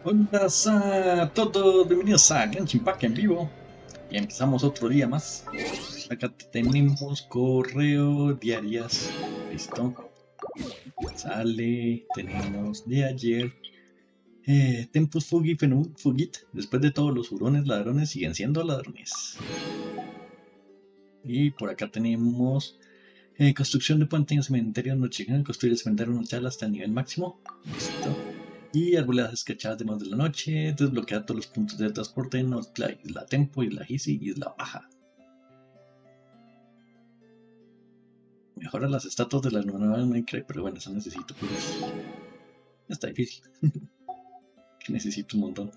Hola a todos, bienvenidos a Genshin en vivo. Y empezamos otro día más. Acá tenemos correo diarias. Listo. Sale. Tenemos de ayer. Tempus Fugit Fugit. Después de todos los hurones ladrones siguen siendo ladrones. Y por acá tenemos construcción de puente en el cementerio. No llegan a construir el cementerio nochal hasta el nivel máximo. Listo. Y arboledas esquechadas de más de la noche, desbloquea todos los puntos de transporte en la isla Tempo, isla Easy y isla Baja. Mejora las estatuas de la nueva Minecraft, pero bueno, eso necesito pues. Está difícil. Necesito un montón.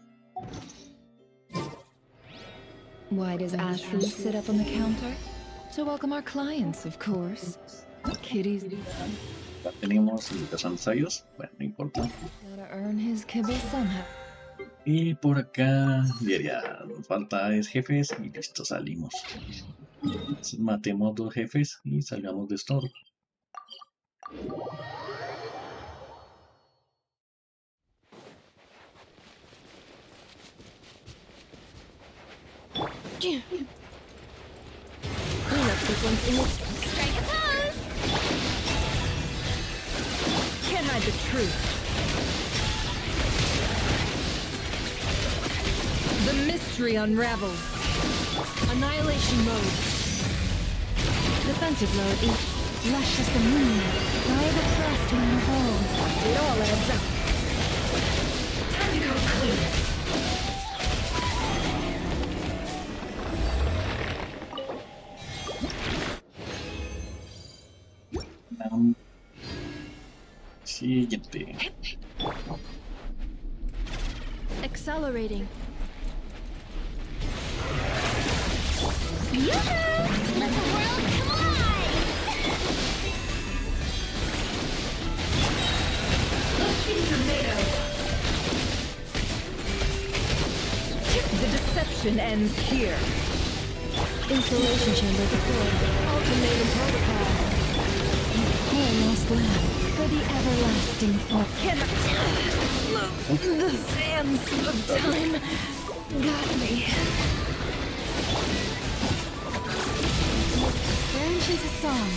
Why does Ashley sit up on the counter? To welcome our clients, of course. Kitties. Ya tenemos los ensayos, bueno, no importa. Gotta earn his kibble somehow. Y por acá, diría, nos falta es jefes y listo, salimos. Entonces, matemos 2 jefes y salgamos de esto. Cleanup sequence in it. Strike a pose! Can't hide the truth. The mystery unravels. Annihilation mode. Defensive mode is lush as the moon. Fire the thrust when it holds. It all adds up. Time to go clean. Siguiente. Accelerating. Let the world come alive! The deception ends here. Installation chamber deployed. Ultimatum protocol. Whole lost land for the everlasting fall. Cannot the sands of time got me. Genshin's a song.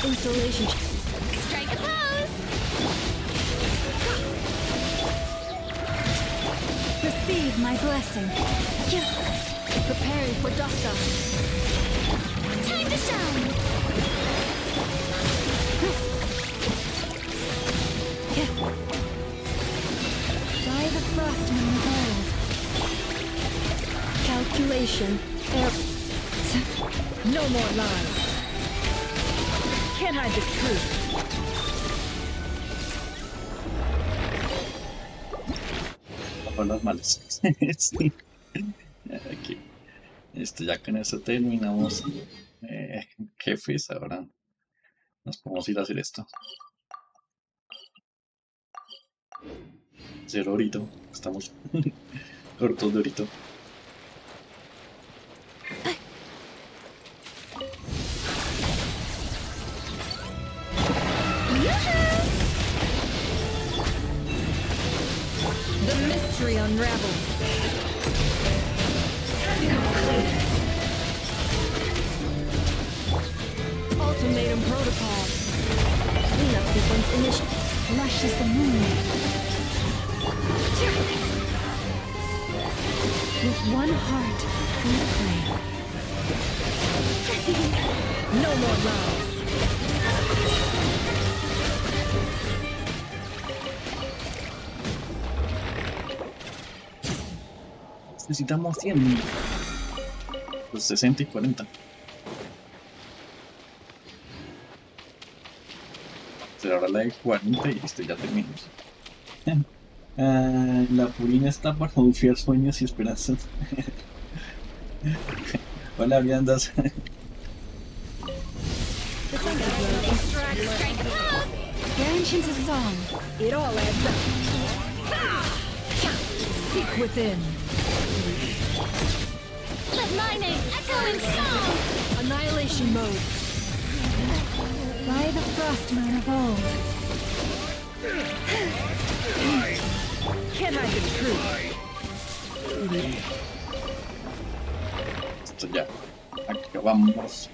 Installation. Strike a pose. Receive my blessing. Preparing for dust up. Time to shine. By the frost in the world. Calculation. No more lies. Can't hide the truth. Las malas. Sí. Aquí. Ya con eso terminamos jefes. Ahora nos podemos ir a hacer esto. 0 orito. Estamos cortos de orito. The mystery unravels. Ultimatum protocol. Cleanup sequence initial. Lush as the moon. With one heart, we pray. No more lies. Necesitamos 100. Pues 60 y 40. Será ahora la de 40 y listo, ya terminamos. La purina está para confiar sueños y esperanzas. Hola, ¿qué andas? Genshin's a song. It all adds up. Seek within. Let my name echo in song! Genshin mode. By the Frostman of old. Can I improve? Esto ya. Acabamos.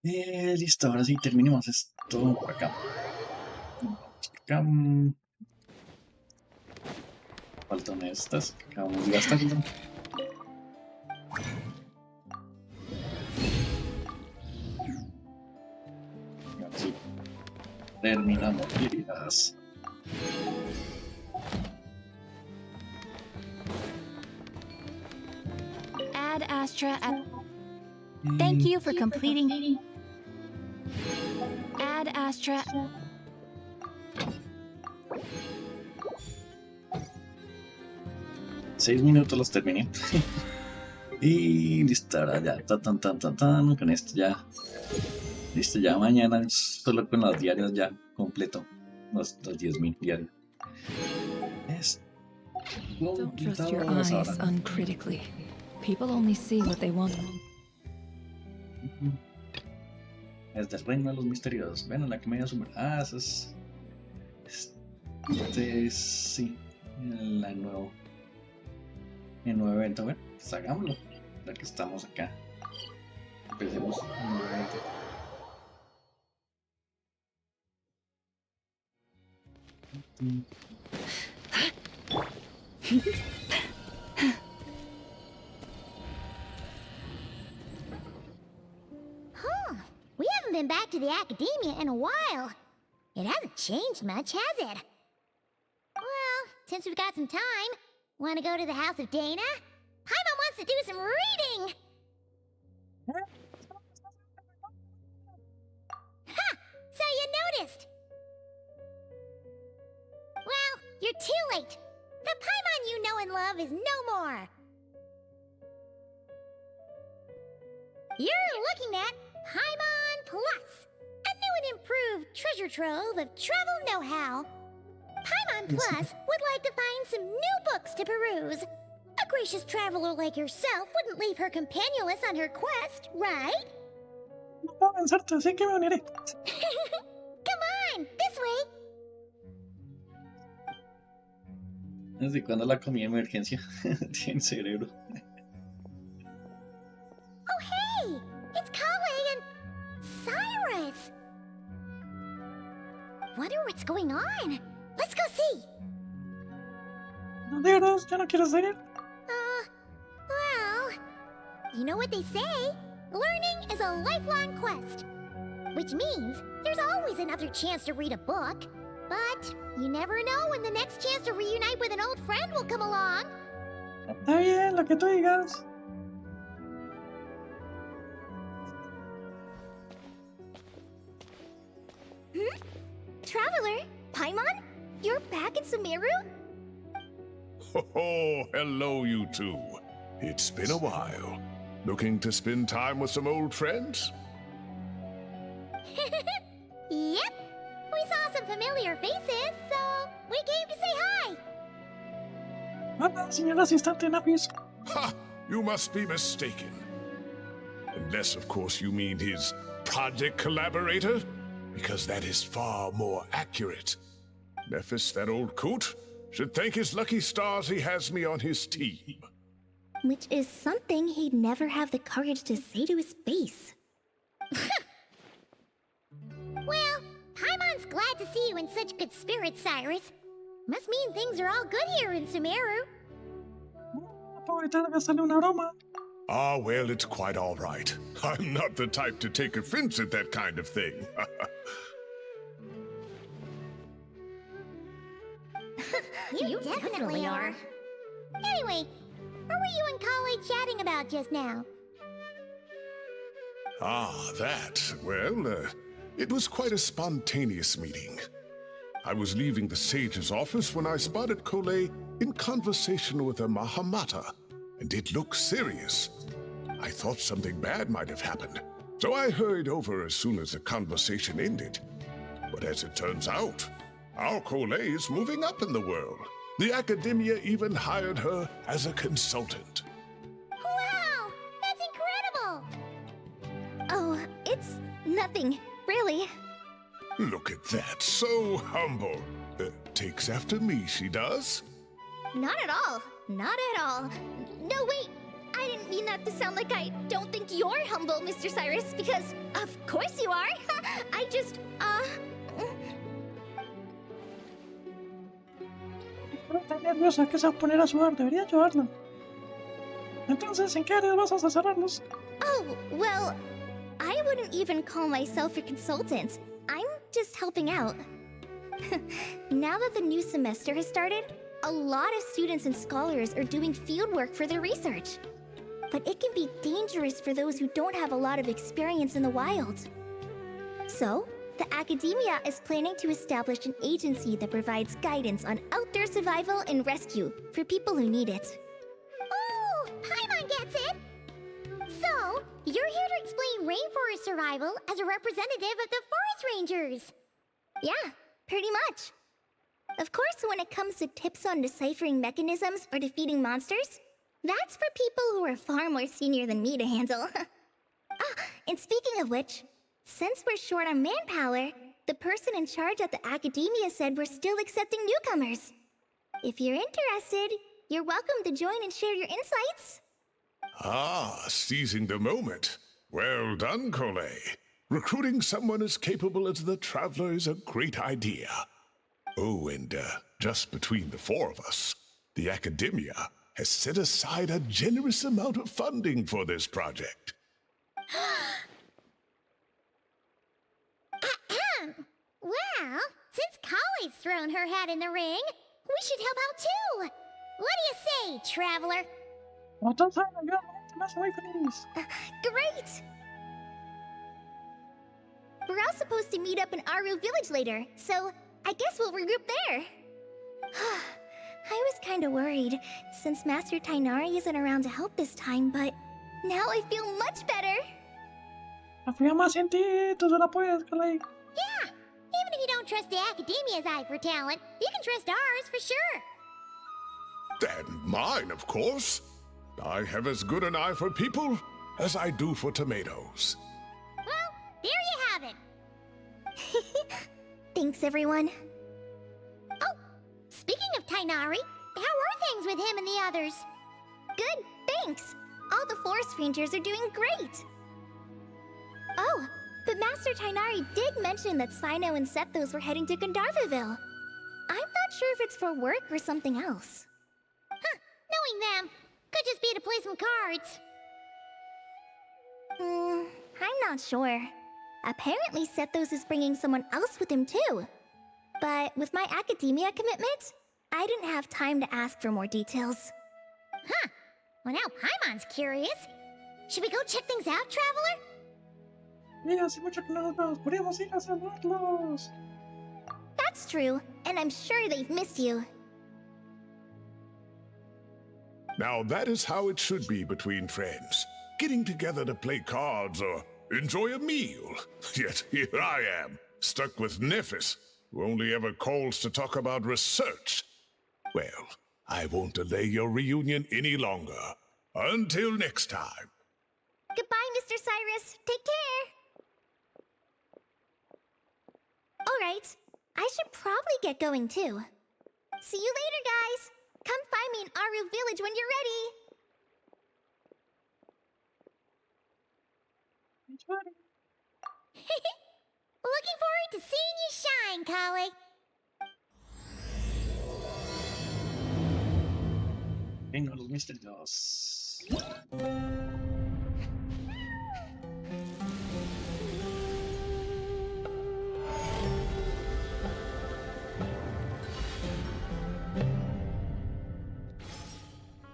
Listo, ahora sí terminemos esto por acá. Acá. Faltan estas que acabamos de gastar. Y ahora sí. Terminamos. Queridas. Ad Astra. Thank you for completing. Ad Astra. 6 minutos los terminé. Y listo, ahora ya. Con esto ya. Listo, ya mañana solo con las diarias ya completo. Los 10.000 diarios. Don't trust your eyes uncritically. People only see what they want. Es del reino de los misterios. Ven a la que me sumar. Ah, eso es. Este es. Sí. El nuevo evento. Bueno, pues hagámoslo. Ya que estamos acá. Empecemos un nuevo evento. We haven't been back to the academia in a while. It hasn't changed much, has it? Well, since we've got some time, want to go to the house of Dana? Paimon wants to do some reading! Ha! So you noticed! Well, you're too late. The Paimon you know and love is no more. You're looking at Paimon Plus, a new and improved treasure trove of travel know-how. Paimon Plus would like to find some new books to peruse. A gracious traveler like yourself wouldn't leave her companionless on her quest, right? No puedo pensarte, así que me uniré. Come on, this way. ¿Desde cuándo la comida de emergencia tiene cerebro? Oh, hey! It's Colei and Cyrus! Wonder what's going on. Let's go see. No, de verdad, ya no quiero seguir. Well, you know what they say? Learning is a lifelong quest. Which means there's always another chance to read a book. But you never know when the next chance to reunite with an old friend will come along. Está bien, lo que tú digas. Traveler, Paimon? You're back in Sumeru? Oh, hello, you two. It's been a while. Looking to spend time with some old friends? Yep. We saw some familiar faces, so we came to say hi. Hola, señor asistente Napis. Ha! You must be mistaken. Unless, of course, you mean his project collaborator, because that is far more accurate. Nephis, that old coot, should thank his lucky stars he has me on his team. Which is something he'd never have the courage to say to his face. Well, Paimon's glad to see you in such good spirits, Cyrus. Must mean things are all good here in Sumeru. Ah, well, it's quite all right. I'm not the type to take offense at that kind of thing. You definitely are. Anyway, what were you and Colei chatting about just now? Ah, that. Well, it was quite a spontaneous meeting. I was leaving the sage's office when I spotted Colei in conversation with a Mahamata, and it looked serious. I thought something bad might have happened, so I hurried over as soon as the conversation ended. But as it turns out, our Colei is moving up in the world, The academia even hired her as a consultant. Wow! That's incredible! Oh, it's nothing, really. Look at that, so humble. Takes after me, she does. Not at all. Not at all. No, wait! I didn't mean that to sound like I don't think you're humble, Mr. Cyrus, because of course you are. I just, Está nerviosa, que se va a poner a sudar, debería ayudarla. Entonces, ¿en qué áreas vas a asesorarnos? Oh, well, I wouldn't even call myself a consultant. I'm just helping out. Now that the new semester has started, a lot of students and scholars are doing fieldwork for their research. But it can be dangerous for those who don't have a lot of experience in the wild. So, the academia is planning to establish an agency that provides guidance on outdoor survival and rescue for people who need it. Oh, Paimon gets it! So, you're here to explain rainforest survival as a representative of the forest rangers! Yeah, pretty much. Of course, when it comes to tips on deciphering mechanisms or defeating monsters, that's for people who are far more senior than me to handle. And speaking of which, since we're short on manpower, the person in charge at the academia said we're still accepting newcomers. If you're interested, you're welcome to join and share your insights. Ah, seizing the moment. Well done, Colei. Recruiting someone as capable as the Traveler is a great idea. Oh, and just between the four of us, the academia has set aside a generous amount of funding for this project. Well, since Collie's thrown her hat in the ring, we should help out too! What do you say, Traveler? Entonces, yo más muy feliz. Great! We're all supposed to meet up in Aru Village later, so I guess we'll regroup there. I was kinda worried, since Master Tainari isn't around to help this time, but now I feel much better. Confía más en ti, tú se la puedes, Colei. Yeah! Even if you don't trust the Academia's eye for talent, you can trust ours for sure! And mine, of course. I have as good an eye for people as I do for tomatoes. Well, there you have it! Thanks, everyone. Oh, speaking of Tainari, how are things with him and the others? Good, thanks. All the forest rangers are doing great. Oh, but Master Tainari did mention that Sino and Sethos were heading to Gandharvaville. I'm not sure if it's for work or something else. Huh, knowing them, could just be to play some cards. I'm not sure. Apparently Sethos is bringing someone else with him too. But with my academia commitment, I didn't have time to ask for more details. Huh, well now Paimon's curious. Should we go check things out, Traveler? Mira, hace mucho que no nos vemos, podríamos ir a saludarlos. That's true, and I'm sure they've missed you. Now that is how it should be between friends. Getting together to play cards or enjoy a meal. Yet here I am, stuck with Nephis, who only ever calls to talk about research. Well, I won't delay your reunion any longer. Until next time. Goodbye, Mr. Cyrus. Take care. Alright, I should probably get going too. See you later, guys. Come find me in Aru Village when you're ready. Looking forward to seeing you shine, Collie. Venga, los misterios.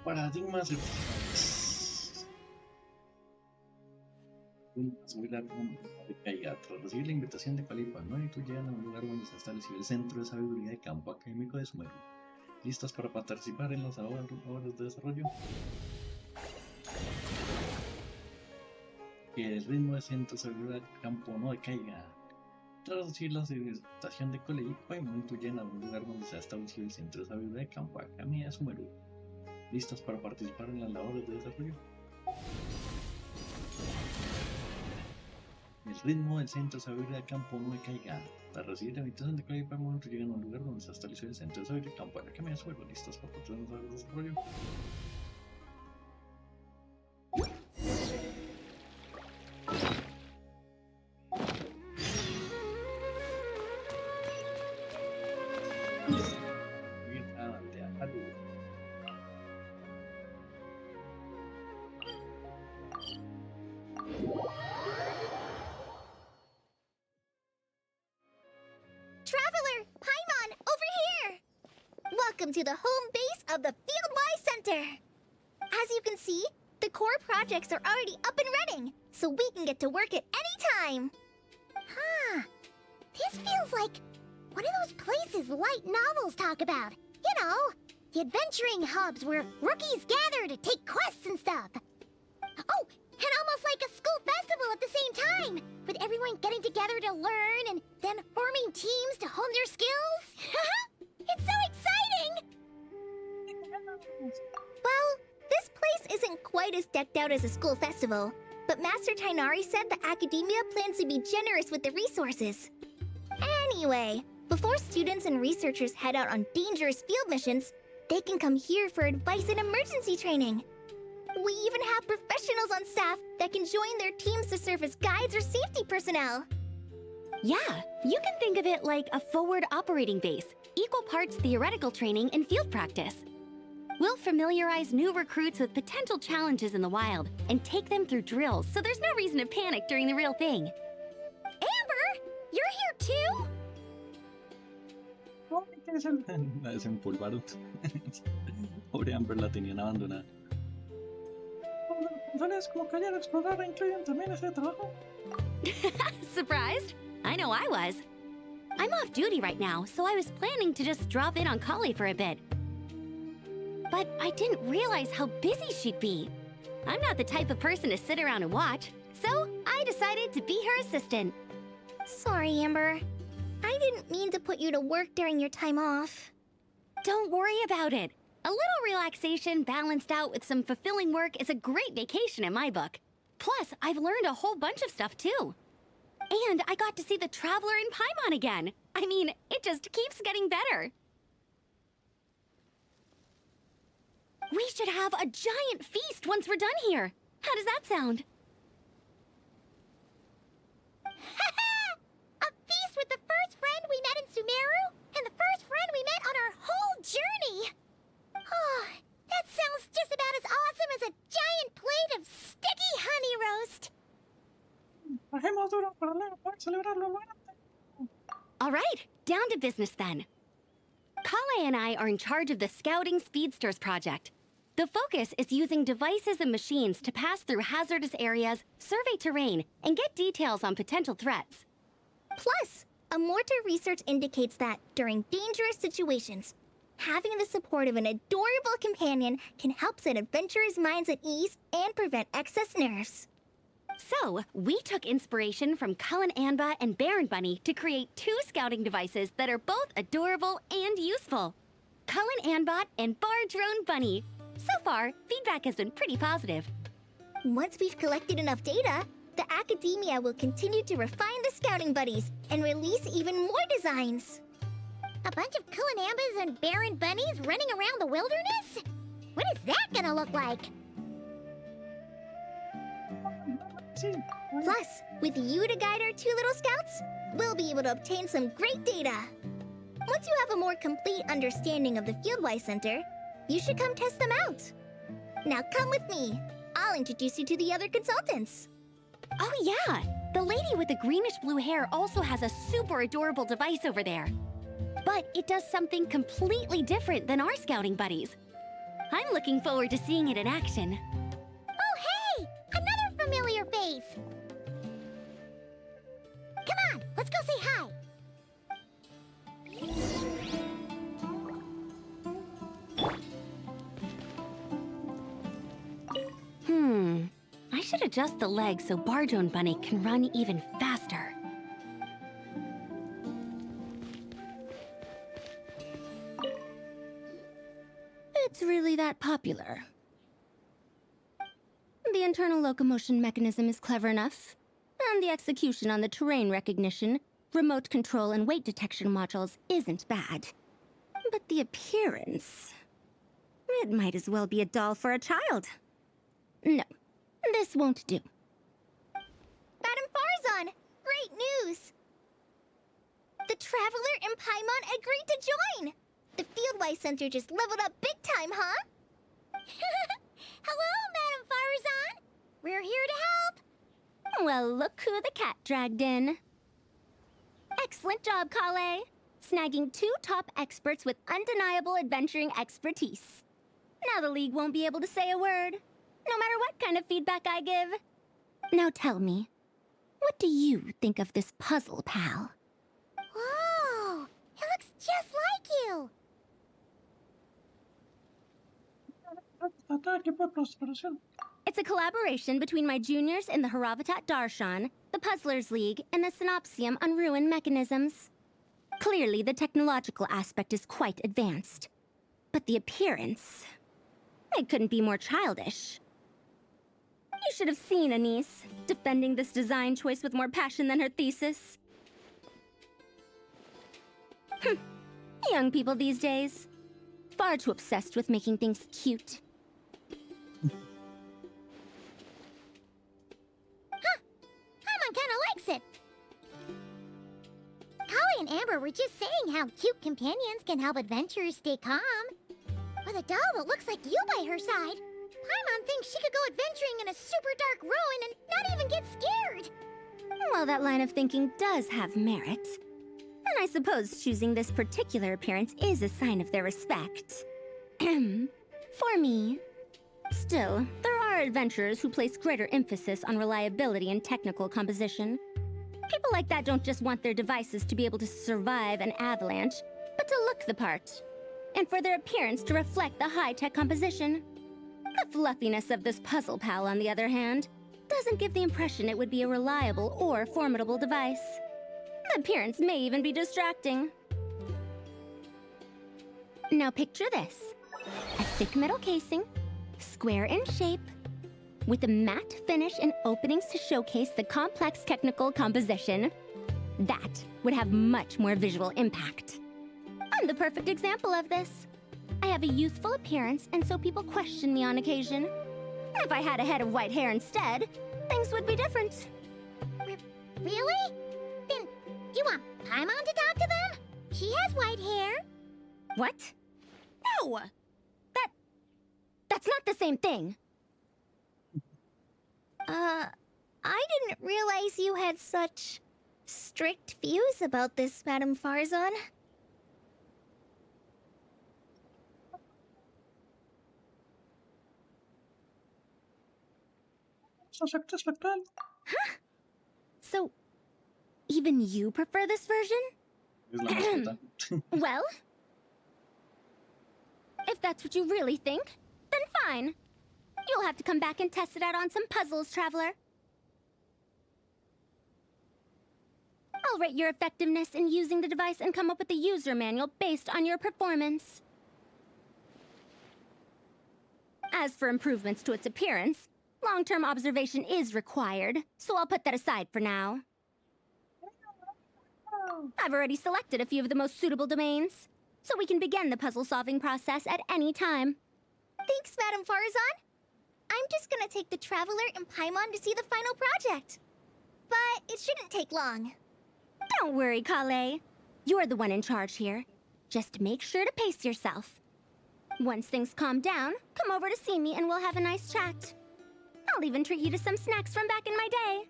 Paradigmas artificiales. Es muy largo de caiga. Tras recibir la invitación de Calipa, ¿no? Y tú llegan a un lugar donde se establecido el centro de sabiduría de campo académico de Sumeru. ¿Listos para participar en las labores de desarrollo? Que el ritmo de centro de sabiduría de campo no decaiga. Tras recibir la civilización de Colei, Paimon incluyen a un lugar donde se ha establecido el centro de sabiduría de campo Akame Sumeru, listas para participar en las labores de desarrollo. El ritmo del centro de sabiduría de campo no me caiga. Tras recibir la invitación de Colei, Paimon llegan a un lugar donde se ha establecido el centro de sabiduría de campo Akame Sumeru, listas para participar en las labores de desarrollo. Traveler, Paimon, over here! Welcome to the home base of the Field-wise Center. As you can see, the core projects are already up and running, so we can get to work at any time. Huh. This feels like one of those places light novels talk about. You know, the adventuring hubs where rookies gather to take quests and stuff. Oh, and almost like a school festival at the same time, with everyone getting together to learn and then forming teams to hone their skills. It's so exciting! Well, this place isn't quite as decked out as a school festival, but Master Tainari said the Academia plans to be generous with the resources. Anyway, before students and researchers head out on dangerous field missions, they can come here for advice and emergency training. We even have professionals on staff that can join their teams to serve as guides or safety personnel. Yeah, you can think of it like a forward operating base, equal parts theoretical training and field practice. We'll familiarize new recruits with potential challenges in the wild and take them through drills so there's no reason to panic during the real thing. Amber, you're here too? La desempolvaron. Pobre Amber, la tenían abandonada. Como que ayer explorar incluyen también ese trabajo. Surprised? I know I was. I'm off duty right now, so I was planning to just drop in on Colei for a bit. But I didn't realize how busy she'd be. I'm not the type of person to sit around and watch, so I decided to be her assistant. Sorry, Amber. I didn't mean to put you to work during your time off. Don't worry about it. A little relaxation balanced out with some fulfilling work is a great vacation in my book. Plus, I've learned a whole bunch of stuff too. And I got to see the Traveler in Paimon again. I mean, it just keeps getting better. We should have a giant feast once we're done here. How does that sound? A feast with the first friend we met in Sumeru and the first friend we met on our whole journey. Oh, that sounds just about as awesome as a giant plate of sticky honey roast. All right, down to business then. Colei and I are in charge of the Scouting Speedsters project. The focus is using devices and machines to pass through hazardous areas, survey terrain, and get details on potential threats. Plus, Amorta research indicates that during dangerous situations, having the support of an adorable companion can help set adventurers' minds at ease and prevent excess nerves. So, we took inspiration from Cullen Anba and Baron Bunny to create 2 scouting devices that are both adorable and useful. Cullen Anbot and Bar Drone Bunny. So far, feedback has been pretty positive. Once we've collected enough data, the Academia will continue to refine the scouting buddies and release even more designs. A bunch of Kulanambas and Baron Bunnies running around the wilderness? What is that gonna look like? Plus, with you to guide our 2 little scouts, we'll be able to obtain some great data. Once you have a more complete understanding of the Fieldwise Center, you should come test them out. Now come with me. I'll introduce you to the other consultants. Oh yeah, the lady with the greenish-blue hair also has a super adorable device over there. But it does something completely different than our scouting buddies. I'm looking forward to seeing it in action. Oh hey! Another familiar face! Come on, let's go say hi! I should adjust the legs so Bar Drone Bunny can run even faster. it's really that popular. The internal locomotion mechanism is clever enough, and the execution on the terrain recognition, remote control, and weight detection modules isn't bad. But the appearance... it might as well be a doll for a child. No, this won't do. Madame Farzan, great news! The Traveler and Paimon agreed to join! The Fieldwise Center just leveled up big time, huh? Hello, Madame Farzan. We're here to help. Well, look who the cat dragged in. Excellent job, Colei. Snagging 2 top experts with undeniable adventuring expertise. Now the League won't be able to say a word, no matter what kind of feedback I give. Now tell me, what do you think of this puzzle, pal? Whoa, it looks just like you. It's a collaboration between my juniors in the Haravatat Darshan, the Puzzlers League, and the Synopsium on Ruin Mechanisms. Clearly, the technological aspect is quite advanced. But the appearance... it couldn't be more childish. You should have seen Anise, defending this design choice with more passion than her thesis. Young people these days. Far too obsessed with making things cute. Paimon kinda likes it. Colei and Amber were just saying how cute companions can help adventurers stay calm. With a doll that looks like you by her side, Paimon thinks she could go adventuring in a super dark ruin and not even get scared. Well, that line of thinking does have merit. And I suppose choosing this particular appearance is a sign of their respect. For me. Still, there are adventurers who place greater emphasis on reliability and technical composition. People like that don't just want their devices to be able to survive an avalanche, but to look the part. And for their appearance to reflect the high-tech composition. The fluffiness of this puzzle pal, on the other hand, doesn't give the impression it would be a reliable or formidable device. The appearance may even be distracting. Now picture this. A thick metal casing, square in shape, with a matte finish and openings to showcase the complex technical composition. That would have much more visual impact. I'm the perfect example of this. I have a youthful appearance, and so people question me on occasion. If I had a head of white hair instead, things would be different. Really? Then, do you want Paimon to talk to them? She has white hair. What? No! That's not the same thing. I didn't realize you had such strict views about this, Madame Farzan. Huh? So, even you prefer this version? Well, if that's what you really think, then fine. You'll have to come back and test it out on some puzzles, Traveler. I'll rate your effectiveness in using the device and come up with a user manual based on your performance. As for improvements to its appearance, long-term observation is required, so I'll put that aside for now. I've already selected a few of the most suitable domains, so we can begin the puzzle-solving process at any time. Thanks, Madame Farzan. I'm just gonna take the Traveler and Paimon to see the final project. But it shouldn't take long. Don't worry, Colei. You're the one in charge here. Just make sure to pace yourself. Once things calm down, come over to see me and we'll have a nice chat. I'll even treat you to some snacks from back in my day.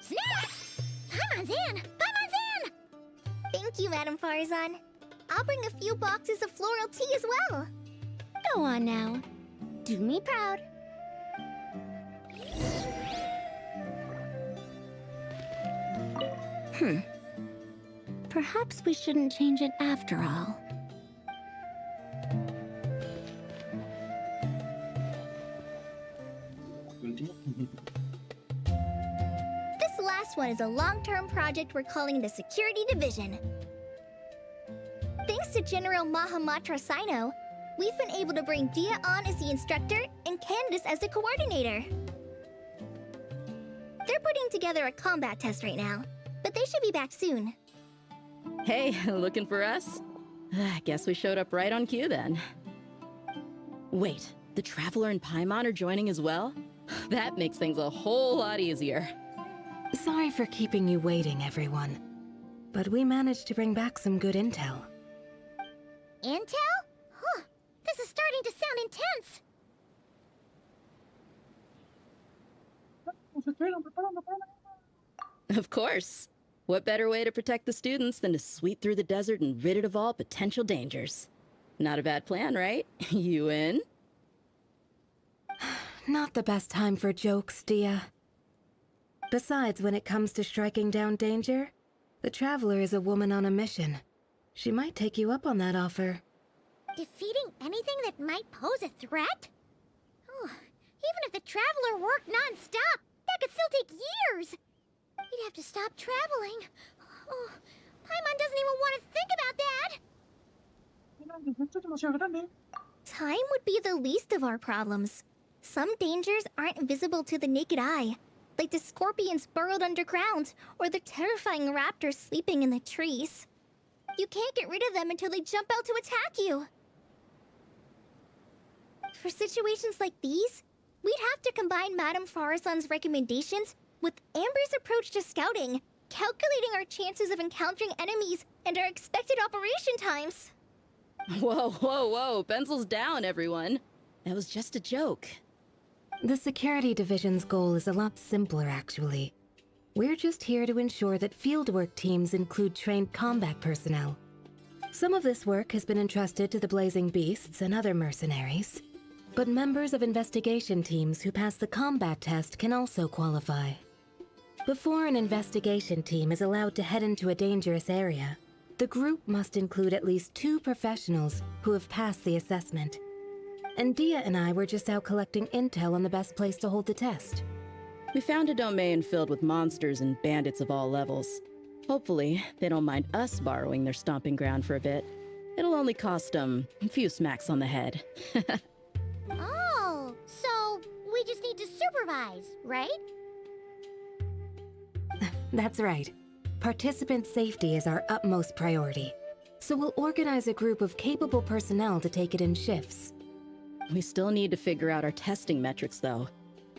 Snacks! Paimon's in! Paimon's in! Thank you, Madame Farzan. I'll bring a few boxes of floral tea as well. Go on now. Do me proud. Perhaps we shouldn't change it after all. This last one is a long-term project we're calling the Security Division. Thanks to General Mahamatra Sino, we've been able to bring Dia on as the instructor and Candace as the coordinator. They're putting together a combat test right now, but they should be back soon. Hey, looking for us? Guess we showed up right on cue then. Wait, the Traveler and Paimon are joining as well? That makes things a whole lot easier. Sorry for keeping you waiting, everyone. But we managed to bring back some good intel. Intel? Huh. This is starting to sound intense. Of course. What better way to protect the students than to sweep through the desert and rid it of all potential dangers? Not a bad plan, right? You in? Not the best time for jokes, Dia. Besides, when it comes to striking down danger, the Traveler is a woman on a mission. She might take you up on that offer. Defeating anything that might pose a threat? Oh, even if the Traveler worked non-stop, that could still take years. We'd have to stop traveling. Oh, Paimon doesn't even want to think about that. Time would be the least of our problems. Some dangers aren't visible to the naked eye, like the scorpions burrowed underground or the terrifying raptors sleeping in the trees. You can't get rid of them until they jump out to attack you. For situations like these, we'd have to combine Madame Farazan's recommendations with Amber's approach to scouting, calculating our chances of encountering enemies and our expected operation times. Whoa, whoa, whoa, pencils down, everyone. That was just a joke. The Security Division's goal is a lot simpler, actually. We're just here to ensure that fieldwork teams include trained combat personnel. Some of this work has been entrusted to the Blazing Beasts and other mercenaries, but members of investigation teams who pass the combat test can also qualify. Before an investigation team is allowed to head into a dangerous area, the group must include at least 2 professionals who have passed the assessment. And Dia and I were just out collecting intel on the best place to hold the test. We found a domain filled with monsters and bandits of all levels. Hopefully, they don't mind us borrowing their stomping ground for a bit. It'll only cost them a few smacks on the head. Oh, so we just need to supervise, right? That's right. Participant safety is our utmost priority. So we'll organize a group of capable personnel to take it in shifts. We still need to figure out our testing metrics, though.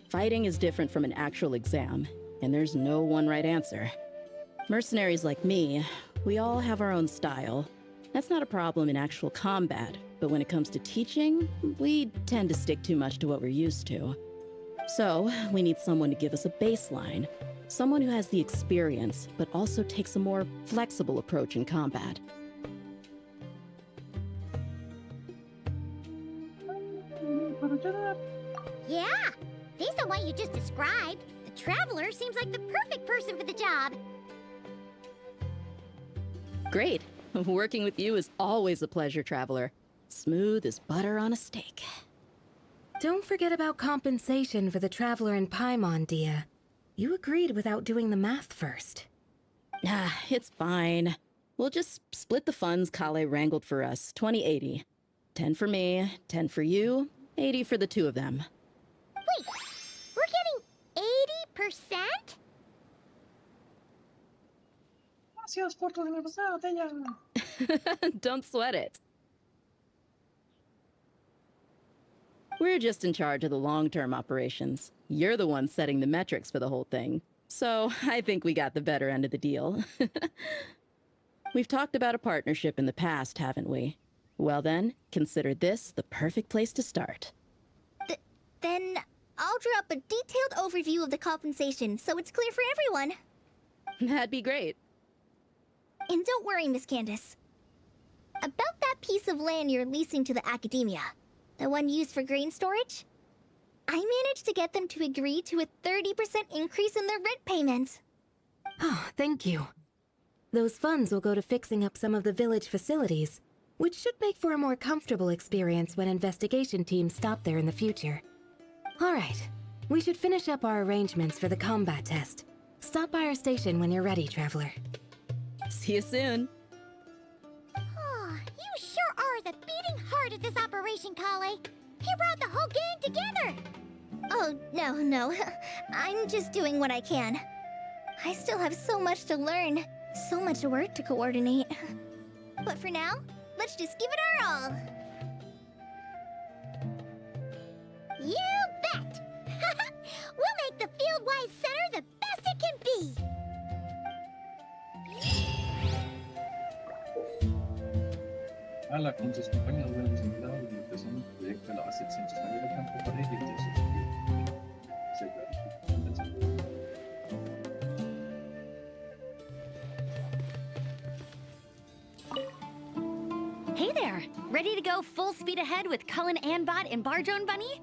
Fighting is different from an actual exam, and there's no one right answer. Mercenaries like me, we all have our own style. That's not a problem in actual combat, but when it comes to teaching, we tend to stick too much to what we're used to. So, we need someone to give us a baseline. Someone who has the experience, but also takes a more flexible approach in combat. Yeah, based on what you just described, the Traveler seems like the perfect person for the job. Great. Working with you is always a pleasure, Traveler. Smooth as butter on a steak. Don't forget about compensation for the Traveler and Paimon, Dia. You agreed without doing the math first. Ah, it's fine. We'll just split the funds Kale wrangled for us, 20-80. 10 for me, 10 for you, 80 for the 2 of them. Wait, we're getting 80%? Don't sweat it. We're just in charge of the long-term operations. You're the one setting the metrics for the whole thing. So I think we got the better end of the deal. We've talked about a partnership in the past, haven't we? Well then, consider this the perfect place to start. Then I'll draw up a detailed overview of the compensation so it's clear for everyone. That'd be great. And don't worry, Miss Candace. About that piece of land you're leasing to the academia, the one used for grain storage, I managed to get them to agree to a 30% increase in their rent payment. Oh, thank you. Those funds will go to fixing up some of the village facilities, which should make for a more comfortable experience when investigation teams stop there in the future. All right, we should finish up our arrangements for the combat test. Stop by our station when you're ready, Traveler. See you soon. Oh, you the beating heart of this operation, Colei. He brought the whole gang together. Oh, no. I'm just doing what I can. I still have so much to learn, so much work to coordinate. But for now, let's just give it our all. You bet! We'll make the Fieldwise Center the best it can be! Ala, con sus compañeros buenos invitados y empezó un proyecto de la base de ciencias salir al campo para elegir sus Hey there! Ready to go full speed ahead with Cullen Anbot and Bardrone Bunny?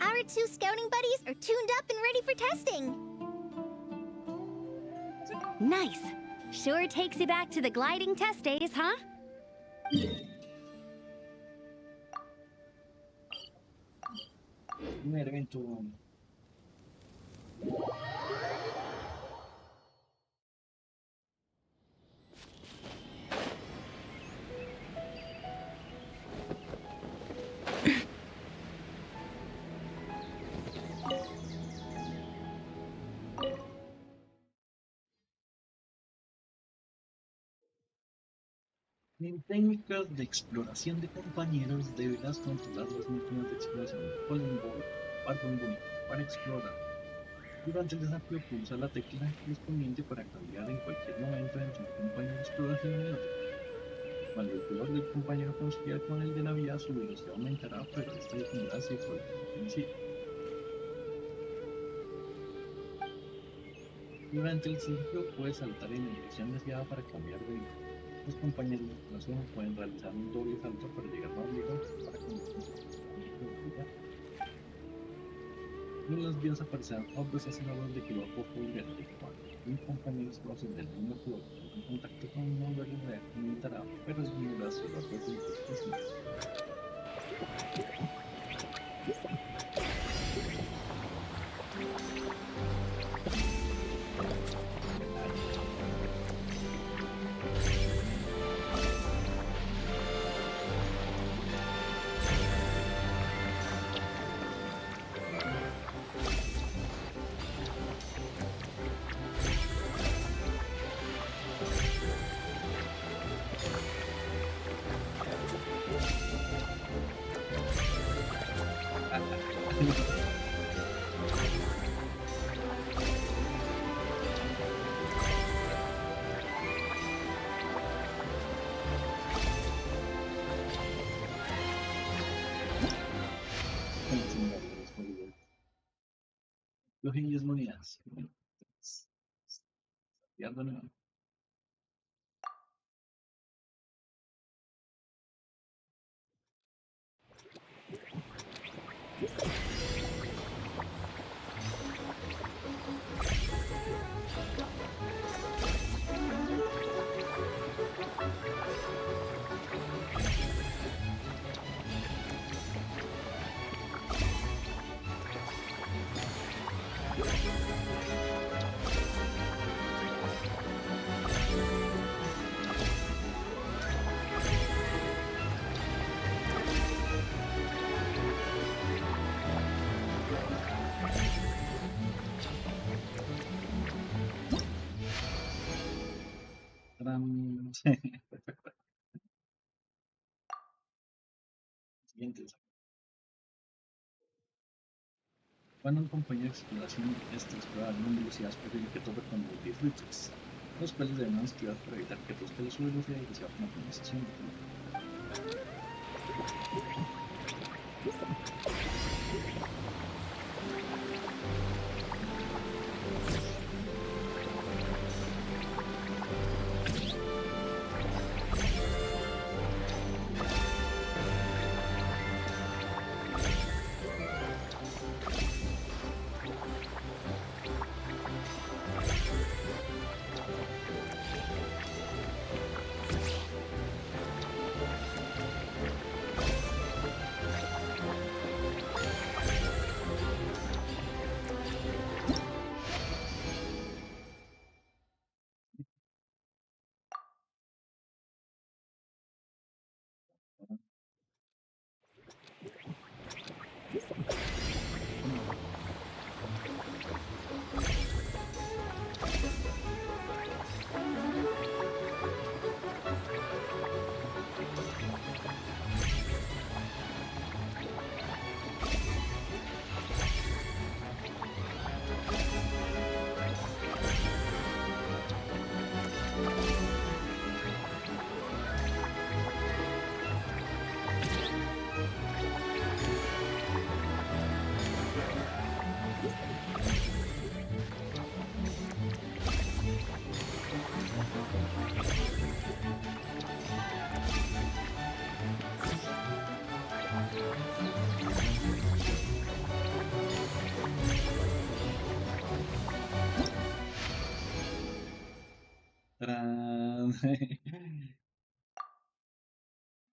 Our 2 scouting buddies are tuned up and ready for testing. Nice! Sure takes you back to the gliding test days, huh? Primer evento. En técnicas de exploración de compañeros deberás controlar las máquinas de exploración de Collenborg para explorar. Durante el desafío pulsa la tecla correspondiente para cambiar en cualquier momento entre un compañero de exploración y otro. Cuando el color del compañero coincida con el de la vía, su velocidad aumentará, pero esta dependerá si el color coincide. Durante el desafío puedes saltar en la dirección deseada para cambiar de vía. Los compañeros de exploración pueden realizar un doble salto para llegar más lejos para convertirse en vía. Y en las vías aparecerán otros aceleradores de color rojo y verde. Cuando un compañero de exploración del mismo color entra en contacto con una velocidad aumentará, pero disminuirá su valor de impulso. Los indios monedas. Ya, bueno. Perfecto. Siguiente. Cuando un compañero de exploración explorar una velocidad es posible que tope con multifrutos, los cuales deben esquivar para evitar que toque su velocidad y reciba una penalización de tiempo.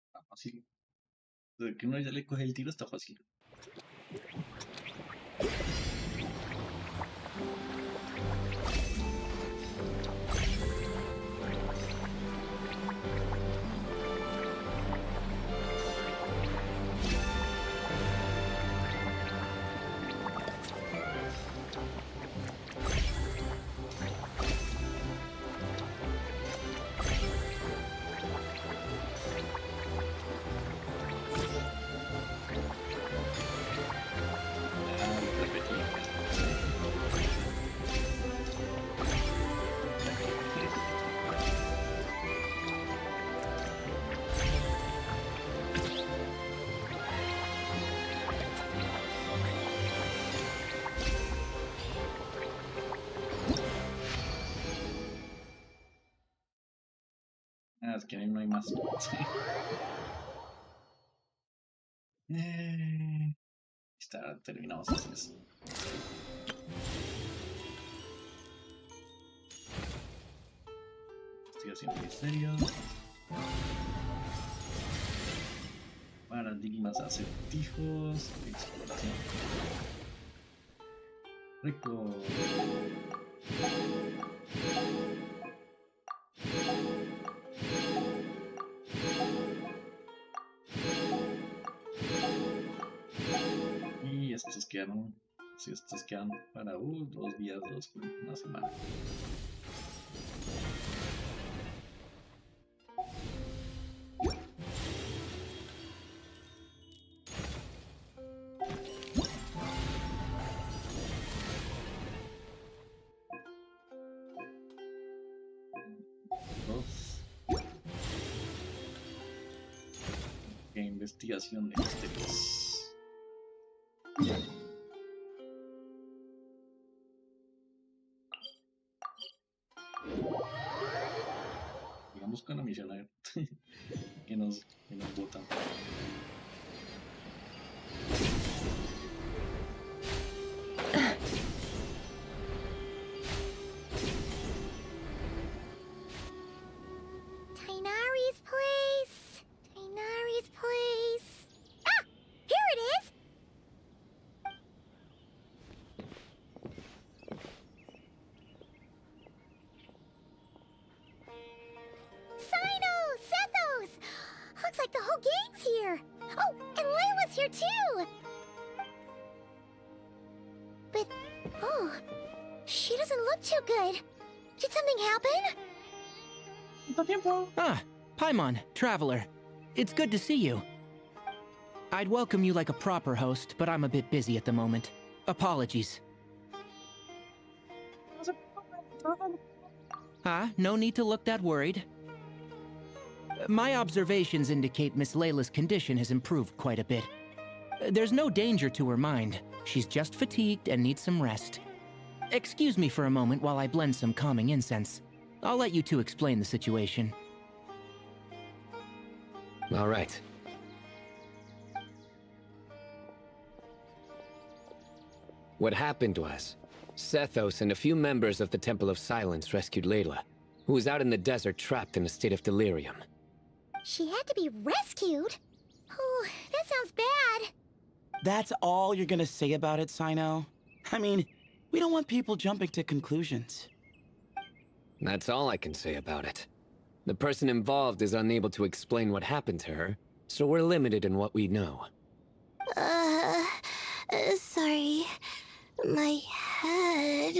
Está fácil. Desde que uno ya le coge el tiro está fácil. Es que ahí no hay más. Está, terminamos así. Estoy haciendo misterios. Paradigmas acertijos. Exploración. Rico. Y estos quedaron. Si estos quedan para 2 días, 1 semana. Investigación de misterios. Digamos con la misión a ver que nos botan. Tainari's place. Tainari's place. Ah! Here it is! Sino! Sethos! Looks like the whole gang's here. Oh, and Layla's here too! But, oh, she doesn't look too good. Did something happen? Ah, Paimon, Traveler. It's good to see you. I'd welcome you like a proper host, but I'm a bit busy at the moment. Apologies. No need to look that worried. My observations indicate Miss Layla's condition has improved quite a bit. There's no danger to her mind. She's just fatigued and needs some rest. Excuse me for a moment while I blend some calming incense. I'll let you two explain the situation. All right. What happened was, Sethos and a few members of the Temple of Silence rescued Layla, who was out in the desert trapped in a state of delirium. She had to be rescued? Oh, that sounds bad. That's all you're gonna say about it, Sino? I mean, we don't want people jumping to conclusions. That's all I can say about it. The person involved is unable to explain what happened to her, so we're limited in what we know. Sorry. My head...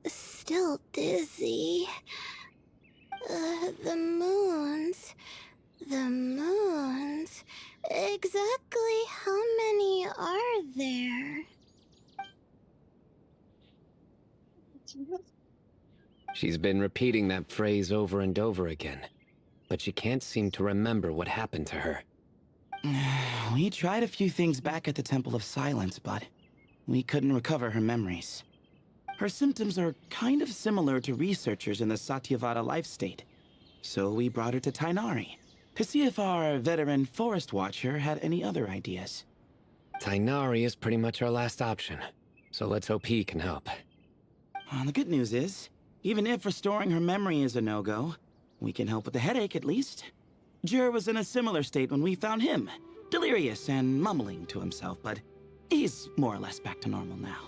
still dizzy. The moons... Exactly how many are there? She's been repeating that phrase over and over again, but she can't seem to remember what happened to her. We tried a few things back at the Temple of Silence, but we couldn't recover her memories. Her symptoms are kind of similar to researchers in the Satyavada life state, so we brought her to Tainari to see if our veteran forest watcher had any other ideas. Tainari is pretty much our last option, so let's hope he can help. The good news is, even if restoring her memory is a no-go, we can help with the headache at least. Jer was in a similar state when we found him. Delirious and mumbling to himself, but he's more or less back to normal now.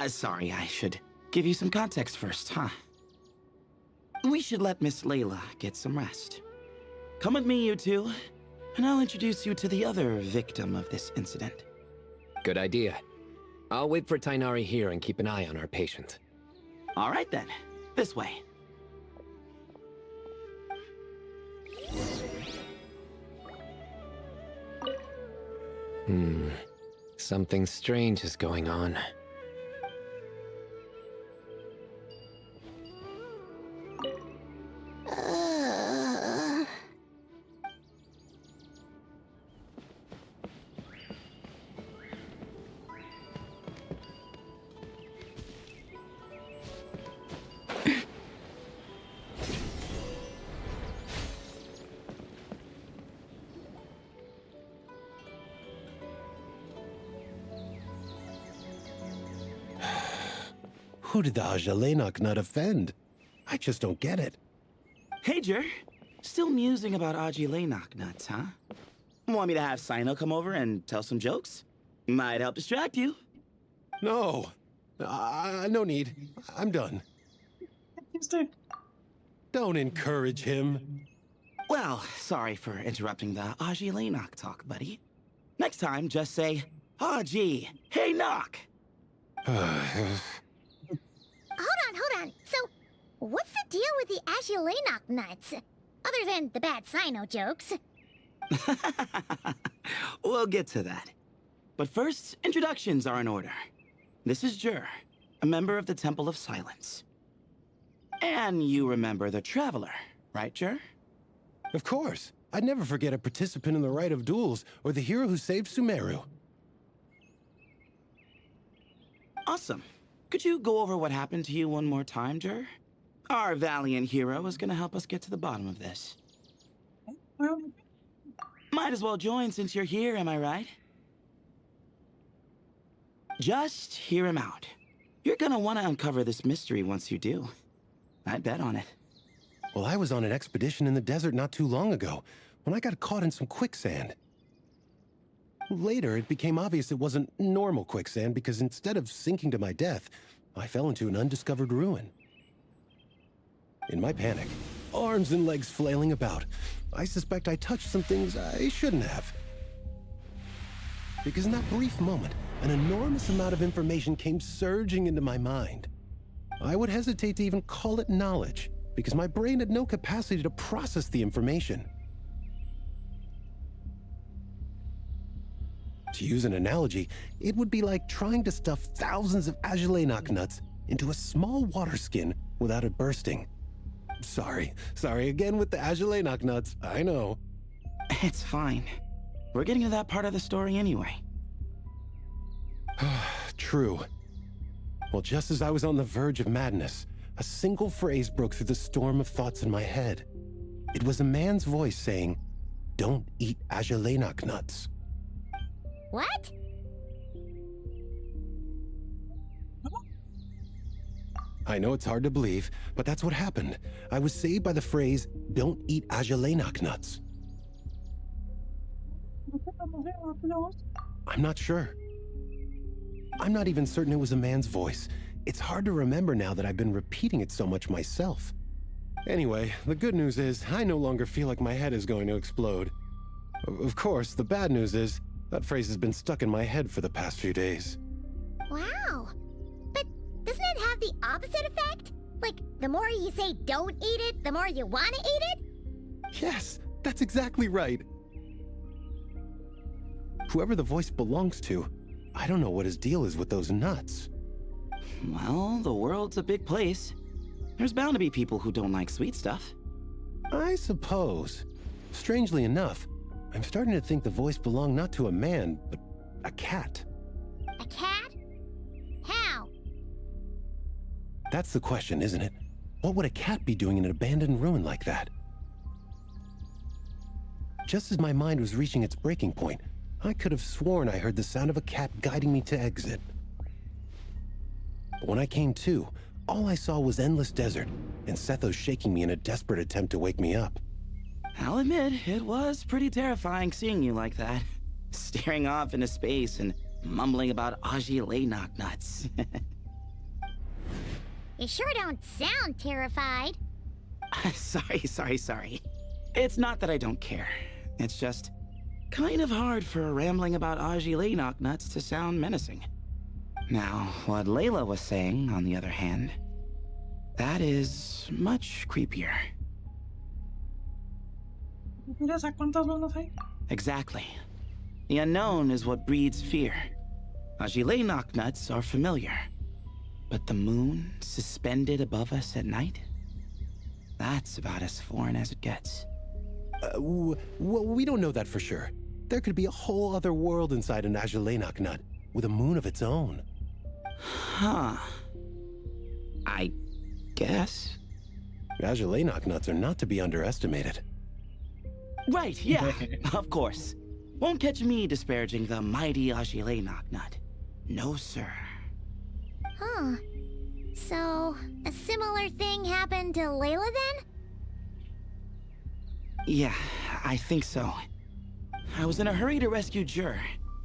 Sorry, I should give you some context first, huh? We should let Miss Layla get some rest. Come with me, you two, and I'll introduce you to the other victim of this incident. Good idea. I'll wait for Tainari here and keep an eye on our patient. All right then, this way. Something strange is going on. Who did the Ajalenok nut offend? I just don't get it. Hey, Jer. Still musing about Aji nuts, huh? Want me to have Sino come over and tell some jokes? Might help distract you. No. No need. I'm done. Don't encourage him. Well, sorry for interrupting the Aji talk, buddy. Next time, just say, Aji, hey, knock! Hold on. So, what's the deal with the Agilenok nuts? Other than the bad Sino jokes. We'll get to that. But first, introductions are in order. This is Jer, a member of the Temple of Silence. And you remember the Traveler, right, Jer? Of course. I'd never forget a participant in the Rite of Duels or the hero who saved Sumeru. Awesome. Could you go over what happened to you one more time, Jer? Our valiant hero is gonna help us get to the bottom of this. Might as well join since you're here, am I right? Just hear him out. You're gonna want to uncover this mystery once you do. I'd bet on it. Well, I was on an expedition in the desert not too long ago, when I got caught in some quicksand. Later, it became obvious it wasn't normal quicksand because instead of sinking to my death, I fell into an undiscovered ruin. In my panic, arms and legs flailing about, I suspect I touched some things I shouldn't have. Because in that brief moment, an enormous amount of information came surging into my mind. I would hesitate to even call it knowledge, because my brain had no capacity to process the information. To use an analogy, it would be like trying to stuff thousands of Ajalenok nuts into a small water skin without it bursting. Sorry again with the Ajalenok nuts, I know. It's fine. We're getting to that part of the story anyway. True. Well, just as I was on the verge of madness, a single phrase broke through the storm of thoughts in my head. It was a man's voice saying, "Don't eat Ajalenok nuts." What? I know it's hard to believe, but that's what happened. I was saved by the phrase, "Don't eat Ajalenok nuts." I'm not sure. I'm not even certain it was a man's voice. It's hard to remember now that I've been repeating it so much myself. Anyway, the good news is I no longer feel like my head is going to explode. Of course, the bad news is that phrase has been stuck in my head for the past few days. Wow. But doesn't it have the opposite effect? Like, the more you say don't eat it, the more you want to eat it? Yes, that's exactly right. Whoever the voice belongs to, I don't know what his deal is with those nuts. Well, the world's a big place. There's bound to be people who don't like sweet stuff. I suppose. Strangely enough, I'm starting to think the voice belonged not to a man, but a cat. A cat? How? That's the question, isn't it? What would a cat be doing in an abandoned ruin like that? Just as my mind was reaching its breaking point, I could have sworn I heard the sound of a cat guiding me to exit. But when I came to, all I saw was endless desert, and Setho's shaking me in a desperate attempt to wake me up. I'll admit, it was pretty terrifying seeing you like that. Staring off into space and mumbling about Aji Leynok nuts. You sure don't sound terrified. Sorry. It's not that I don't care. It's just kind of hard for rambling about Aji Leynok nuts to sound menacing. Now, what Layla was saying, on the other hand, that is much creepier. Exactly. The unknown is what breeds fear. Aji Leynok nuts are familiar. But the moon suspended above us at night? That's about as foreign as it gets. Well, we don't know that for sure. There could be a whole other world inside an Aji Leynok nut, with a moon of its own. Huh. I guess. Aji Leynok nuts are not to be underestimated. Right, yeah, of course. Won't catch me disparaging the mighty Aji Leynok nut. No, sir. Huh. So, a similar thing happened to Layla then? Yeah, I think so. I was in a hurry to rescue Jur,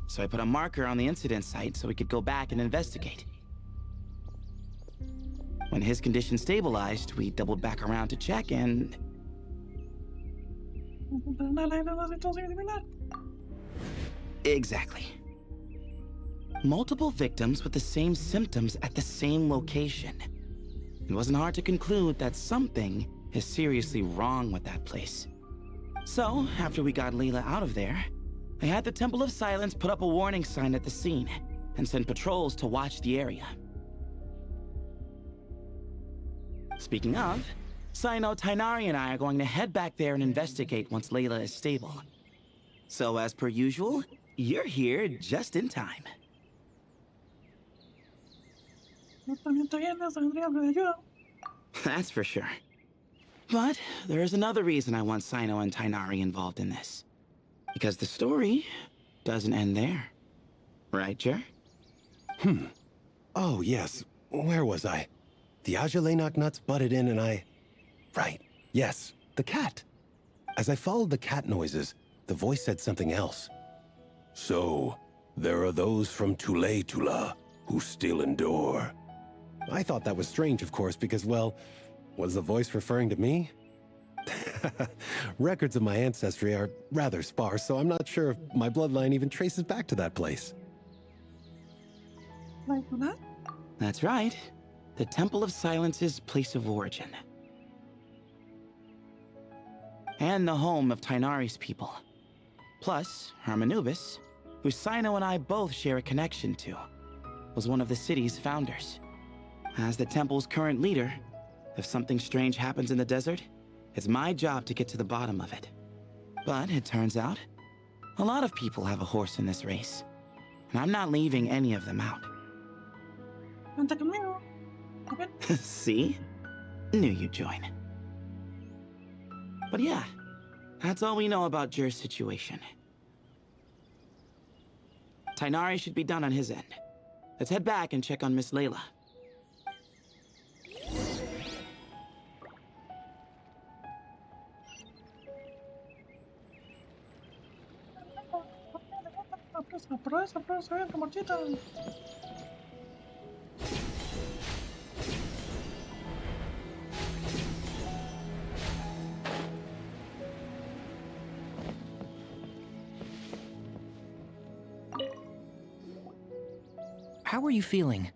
so I put a marker on the incident site so we could go back and investigate. When his condition stabilized, we doubled back around to check and... Exactly. Multiple victims with the same symptoms at the same location. It wasn't hard to conclude that something is seriously wrong with that place. So, after we got Layla out of there, I had the Temple of Silence put up a warning sign at the scene and send patrols to watch the area. Speaking of, Sino, Tighnari, and I are going to head back there and investigate once Layla is stable. So, as per usual, you're here just in time. That's for sure. But there is another reason I want Sino and Tighnari involved in this. Because the story doesn't end there. Right, Jer? Oh, yes. Where was I? The Aji Leynok nuts butted in and I... Right. Yes. The cat. As I followed the cat noises, the voice said something else. So, there are those from Tula who still endure. I thought that was strange, of course, because, well, was the voice referring to me? Records of my ancestry are rather sparse, so I'm not sure if my bloodline even traces back to that place. That's right. The Temple of Silence's place of origin. And the home of Tighnari's people. Plus, Hermanubis, who Sino and I both share a connection to, was one of the city's founders. As the temple's current leader, if something strange happens in the desert, it's my job to get to the bottom of it. But it turns out, a lot of people have a horse in this race, and I'm not leaving any of them out. See? Knew you'd join. But yeah, that's all we know about Jur's situation. Tighnari should be done on his end. Let's head back and check on Miss Layla. How are you feeling?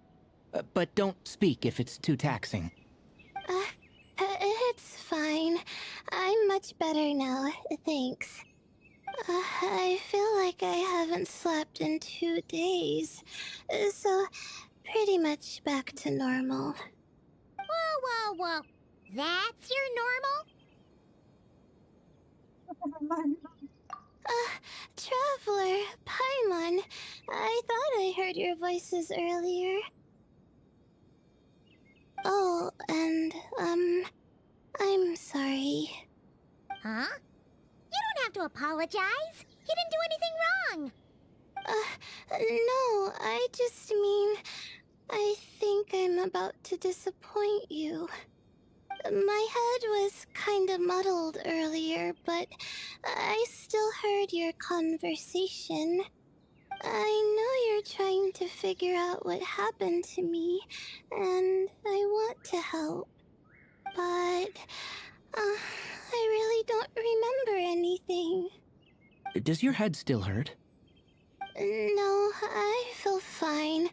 But don't speak if it's too taxing. It's fine. I'm much better now, thanks. I feel like I haven't slept in 2 days, so pretty much back to normal. Whoa. That's your normal? Traveler, Paimon, I thought I heard your voices earlier. Oh, and, I'm sorry. Huh? You don't have to apologize. You didn't do anything wrong. No, I just mean, I think I'm about to disappoint you. My head was kinda muddled earlier, but I still heard your conversation. I know you're trying to figure out what happened to me, and I want to help. But, I really don't remember anything. Does your head still hurt? No, I feel fine.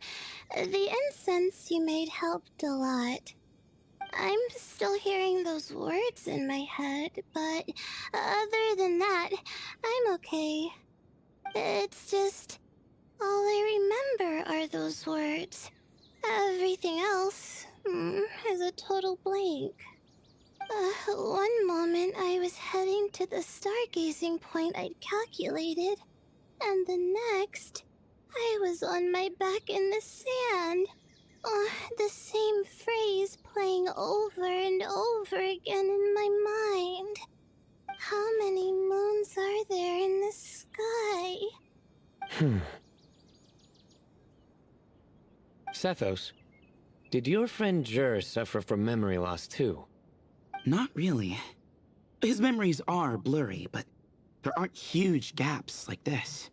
The incense you made helped a lot. I'm still hearing those words in my head, but other than that, I'm okay. It's just, all I remember are those words. Everything else is a total blank. One moment I was heading to the stargazing point I'd calculated, and the next, I was on my back in the sand. The same phrase playing over and over again in my mind. How many moons are there in the sky? Sethos, did your friend Jur suffer from memory loss too? Not really. His memories are blurry, but there aren't huge gaps like this.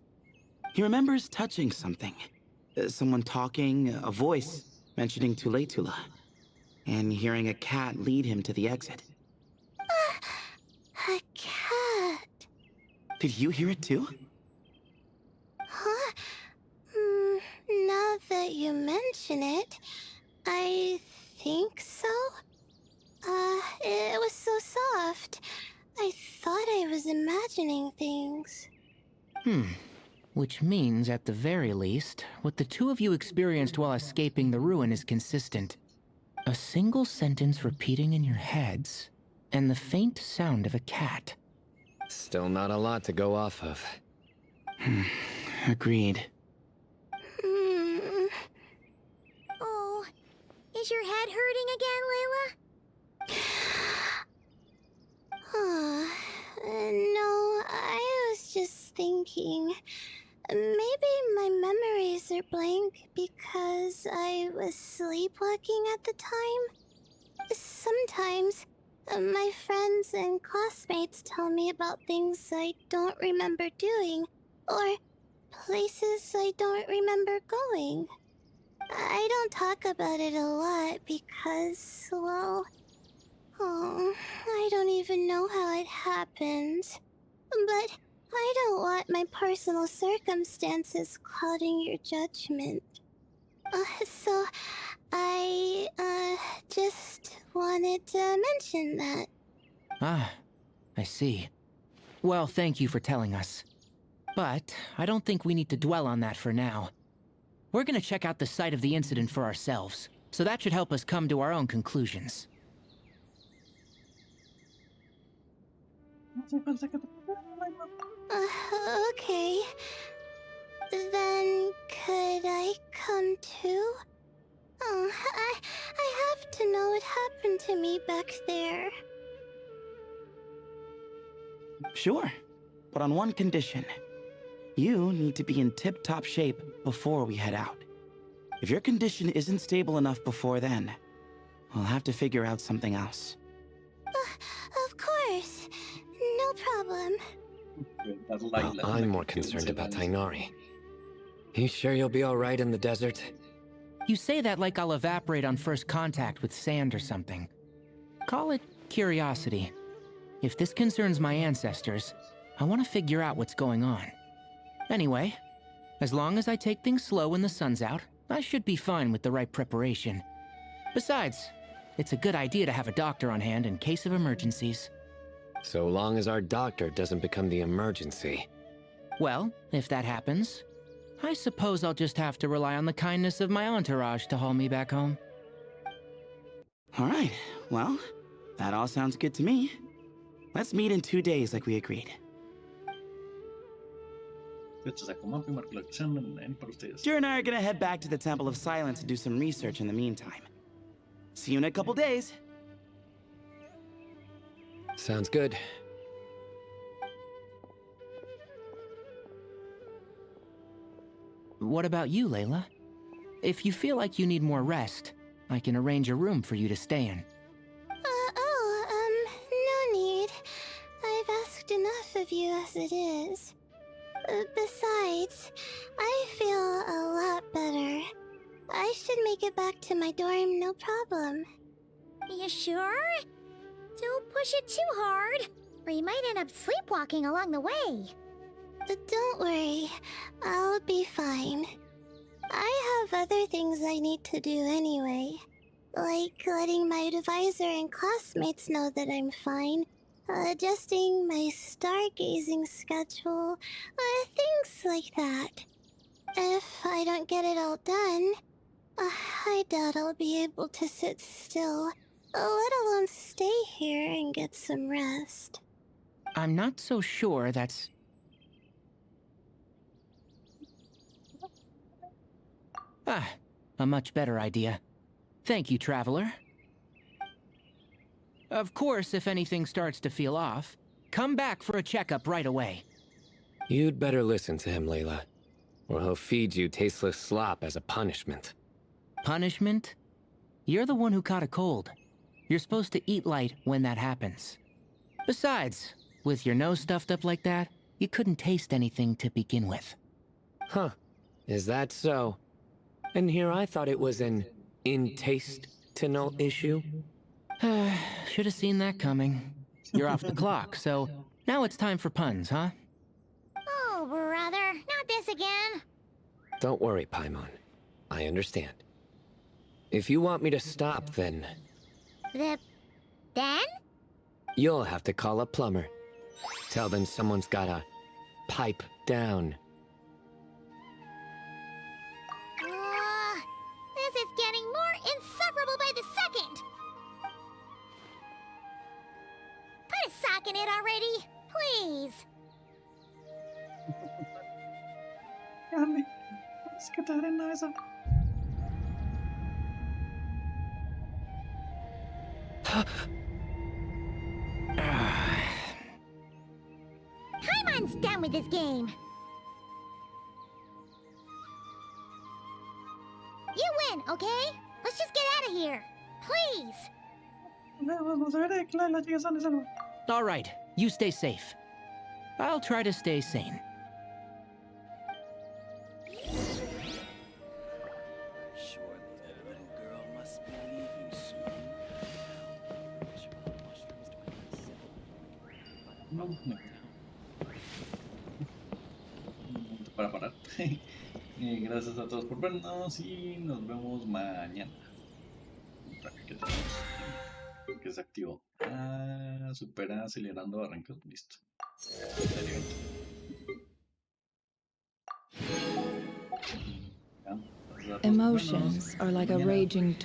He remembers touching something. Someone talking, a voice mentioning Tuletula, and hearing a cat lead him to the exit. A cat. Did you hear it too? Huh? Now that you mention it, I think so. It was so soft. I thought I was imagining things. Which means, at the very least, what the two of you experienced while escaping the ruin is consistent. A single sentence repeating in your heads, and the faint sound of a cat. Still not a lot to go off of. Agreed. Oh, is your head hurting again, Layla? No, I was just thinking. Maybe my memories are blank because I was sleepwalking at the time. Sometimes, my friends and classmates tell me about things I don't remember doing, or places I don't remember going. I don't talk about it a lot because, well, I don't even know how it happened. But I don't want my personal circumstances clouding your judgment. So I, just wanted to mention that. Ah, I see. Well, thank you for telling us. But I don't think we need to dwell on that for now. We're gonna check out the site of the incident for ourselves, so that should help us come to our own conclusions. Okay. Then could I come too? I have to know what happened to me back there. Sure, but on one condition. You need to be in tip-top shape before we head out. If your condition isn't stable enough before then, we'll have to figure out something else. Of course. No problem. Well, I'm more concerned about Tainari. You sure you'll be alright in the desert? You say that like I'll evaporate on first contact with sand or something. Call it curiosity. If this concerns my ancestors, I want to figure out what's going on. Anyway, as long as I take things slow when the sun's out, I should be fine with the right preparation. Besides, it's a good idea to have a doctor on hand in case of emergencies. So long as our doctor doesn't become the emergency. Well, if that happens, I suppose I'll just have to rely on the kindness of my entourage to haul me back home. Alright, well, that all sounds good to me. Let's meet in 2 days like we agreed. Jer and I are gonna head back to the Temple of Silence to do some research in the meantime. See you in a couple days. Sounds good. What about you, Layla? If you feel like you need more rest, I can arrange a room for you to stay in. enough of you as it is. Besides, I feel a lot better. I should make it back to my dorm, no problem. You sure? Don't push it too hard, or you might end up sleepwalking along the way. Don't worry, I'll be fine. I have other things I need to do anyway. Like letting my advisor and classmates know that I'm fine. Adjusting my stargazing schedule. Things like that. If I don't get it all done, I doubt I'll be able to sit still, let alone stay here and get some rest. I'm not so sure that's... a much better idea. Thank you, Traveler. Of course, if anything starts to feel off, come back for a checkup right away. You'd better listen to him, Layla, or he'll feed you tasteless slop as a punishment. Punishment? You're the one who caught a cold. You're supposed to eat light when that happens. Besides, with your nose stuffed up like that, you couldn't taste anything to begin with. Huh. Is that so? And here I thought it was an in-taste-to-know issue. Should have seen that coming. You're off the clock, so now it's time for puns, huh? Oh, brother, not this again. Don't worry, Paimon. I understand. If you want me to stop, then... Then? You'll have to call a plumber. Tell them someone's gotta pipe down. This is getting more insufferable by the second. Put a sock in it already, please. Dale, es que te arena esa. Paimon's done with this game. You win, okay? Let's just get out of here. Please. All right, you stay safe. I'll try to stay sane. Surely that little girl must be leaving soon. Para parar. Gracias a todos por vernos y nos vemos mañana. ¿Qué tenemos? Que se activó. Supera acelerando arrancos. Listo. Emotions are like a raging